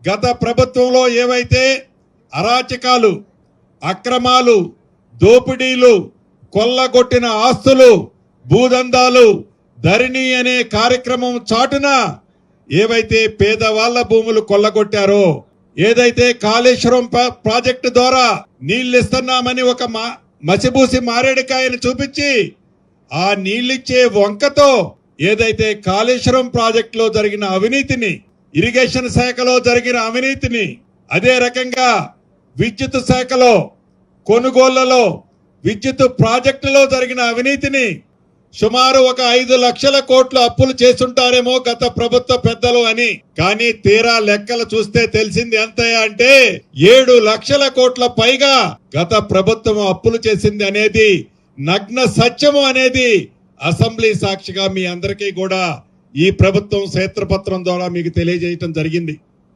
గత ప్రభుత్వంలో ఏవైతే అరాచకాలు, అక్రమాలు, దోపిడీలు, కొల్లగొట్టిన ఆస్తులు, భూదందాలు, ధరణి అనే కార్యక్రమం చాటున ఏవైతే పేదవాళ్ల భూములు కొల్లగొట్టారో, ఏదైతే కాళేశ్వరం ప్రాజెక్టు ద్వారా నీళ్లిస్తున్నామని ఒక మసిబూసి మారేడుకాయను చూపించి ఆ నీళ్లిచ్చే వంకతో ఏదైతే కాళేశ్వరం ప్రాజెక్టులో జరిగిన అవినీతిని, ఇరిగేషన్ శాఖలో జరిగిన అవినీతిని, అదే రకంగా విద్యుత్ శాఖలో కొనుగోళ్లలో, విద్యుత్ ప్రాజెక్టులో జరిగిన అవినీతిని సుమారు ఒక 5 లక్షల కోట్ల అప్పులు చేస్తుంటారేమో గత ప్రభుత్వ పెద్దలు అని. కానీ తీరా లెక్కలు చూస్తే తెలిసింది ఎంత అంటే 7 లక్షల కోట్ల పైగా గత ప్రభుత్వం అప్పులు చేసింది అనేది నగ్న సత్యము అనేది అసెంబ్లీ సాక్షిగా మీ అందరికీ కూడా ఈ ప్రభుత్వం శ్వేతపత్రం ద్వారా మీకు తెలియజేయటం జరిగింది.